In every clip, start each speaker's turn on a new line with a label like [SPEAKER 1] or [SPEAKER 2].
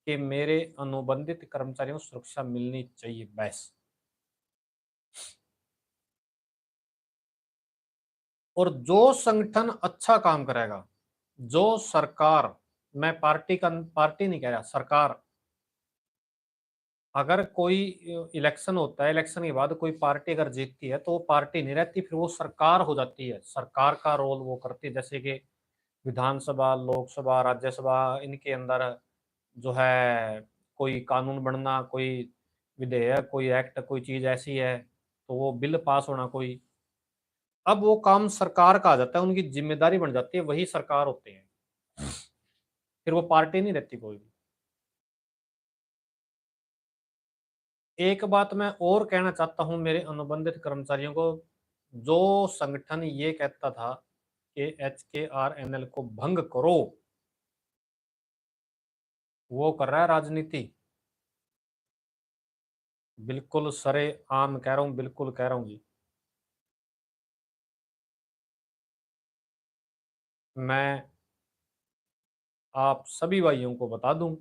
[SPEAKER 1] कि मेरे अनुबंधित कर्मचारियों को सुरक्षा मिलनी चाहिए, बस। और जो संगठन अच्छा काम करेगा, जो सरकार, मैं पार्टी नहीं कह रहा, सरकार, अगर कोई इलेक्शन होता है, इलेक्शन के बाद कोई पार्टी अगर जीतती है तो वो पार्टी नहीं रहती, फिर वो सरकार हो जाती है, सरकार का रोल वो करती है। जैसे कि विधानसभा, लोकसभा, राज्यसभा, इनके अंदर जो है कोई कानून बनना, कोई विधेयक, कोई एक्ट, कोई चीज ऐसी है तो वो बिल पास होना कोई, अब वो काम सरकार का आ जाता है, उनकी जिम्मेदारी बन जाती है, वही सरकार होते हैं, फिर वो पार्टी नहीं रहती कोई भी। एक बात मैं और कहना चाहता हूं मेरे अनुबंधित कर्मचारियों को, जो संगठन ये कहता था कि HKRNL को भंग करो, वो कर रहा है राजनीति। बिल्कुल सरे आम कह रहा हूं, बिल्कुल कह रहा हूं जी। मैं आप सभी भाइयों को बता दूं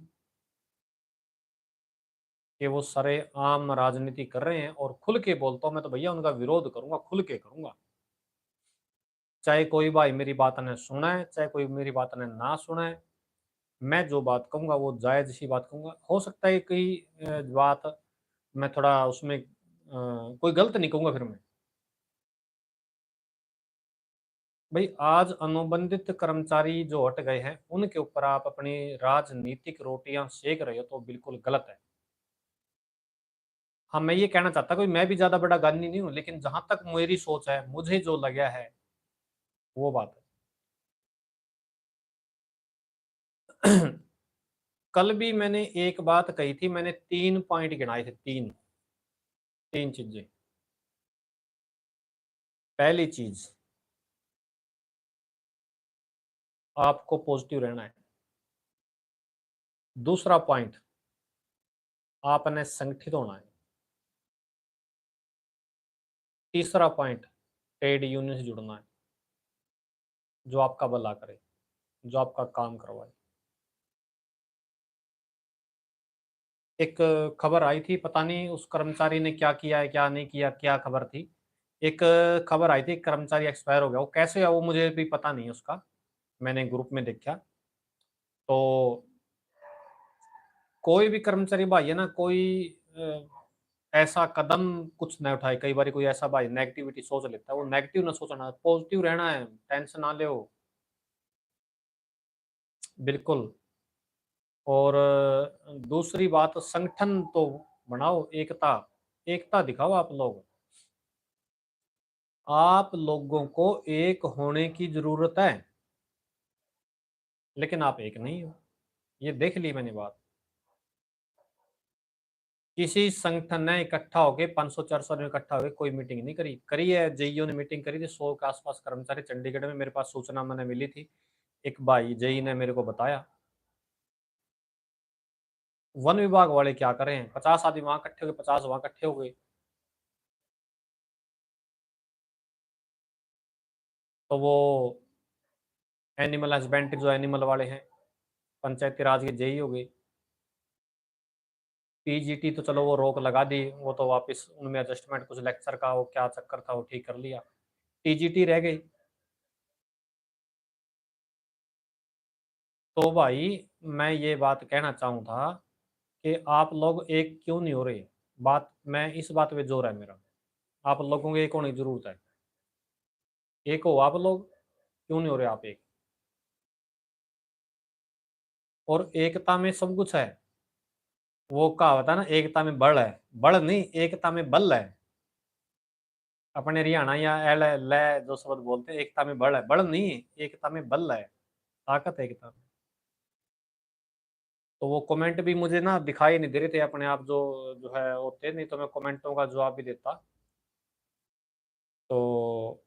[SPEAKER 1] कि वो सरे आम राजनीति कर रहे हैं, और खुल के बोलता हूं मैं तो भैया उनका विरोध करूंगा, खुल के करूंगा। चाहे कोई भाई मेरी बात ने सुना है, चाहे कोई मेरी बात ने ना सुना है, मैं जो बात कहूंगा वो जायज सी बात कहूंगा। हो सकता है कई बात मैं थोड़ा उसमें कोई गलत नहीं कहूंगा, फिर मैं भाई आज अनुबंधित कर्मचारी जो हट गए हैं उनके ऊपर आप अपनी राजनीतिक रोटियां सेक रहे हो तो बिल्कुल गलत है। हाँ, मैं ये कहना चाहता कोई मैं भी ज्यादा बड़ा गानी नहीं हूं, लेकिन जहां तक मेरी सोच है, मुझे जो लगा है वो बात है। कल भी मैंने एक बात कही थी, मैंने 3 पॉइंट गिनाए थे, तीन तीन चीजें। पहली चीज, आपको पॉजिटिव रहना है। दूसरा पॉइंट, आपने संगठित होना है। तीसरा पॉइंट, ट्रेड यूनियन से जुड़ना है, जो आपका भला करे, जो आपका काम करवाए। एक खबर आई थी, पता नहीं उस कर्मचारी ने क्या किया है क्या नहीं किया, क्या खबर थी। एक खबर आई थी, कर्मचारी एक्सपायर हो गया, वो कैसे है वो मुझे भी पता नहीं उसका, मैंने ग्रुप में देखा। तो कोई भी कर्मचारी भाई है ना, कोई ऐसा कदम कुछ ना उठाए। कई बार कोई ऐसा भाई नेगेटिविटी सोच लेता है, वो नेगेटिव ना सोचना, पॉजिटिव रहना है, टेंशन ना ले। बिल्कुल। और दूसरी बात, संगठन तो बनाओ, एकता, एकता दिखाओ आप लोग। आप लोगों को एक होने की जरूरत है, लेकिन आप एक नहीं हो, ये देख ली मैंने बात। किसी संगठन ने इकट्ठा होके 500-400 ने इकट्ठा होके कोई मीटिंग नहीं करी, करी है जेईओ ने मीटिंग करी थी, 100 के आसपास कर्मचारी चंडीगढ़ में, मेरे पास सूचना मैंने मिली थी, एक भाई जेई ने मेरे को बताया। वन विभाग वाले क्या कर रहे हैं, 50 आदमी वहां इकट्ठे हो गए, 50 वहां इकट्ठे हो गए। तो वो एनिमल हस्बेंड्री, जो एनिमल वाले हैं, पंचायती राज के जेई हो गए। पीजीटी तो चलो वो रोक लगा दी, वो तो वापस उनमें एडजस्टमेंट, कुछ लेक्चर का वो क्या चक्कर था वो ठीक कर लिया, टीजीटी रह गई। तो भाई मैं ये बात कहना चाहूँ था कि आप लोग एक क्यों नहीं हो रहे, बात मैं इस बात पे जोर है मेरा। आप लोगों को एक होने की जरूरत है, एक हो आप लोग, क्यों नहीं हो रहे आप एक। और एकता में सब कुछ है, वो कहावत है ना, एकता में बल है, बल नहीं एकता में बल है। अपने हरियाणा या एल ल जो शब्द बोलते हैं, एकता में बल है, बल नहीं, एकता में बल है, ताकत है एकता में। तो वो कमेंट भी मुझे ना दिखाई नहीं दे रहे थे अपने आप, जो जो है होते, नहीं तो मैं कमेंटों का जवाब भी देता। तो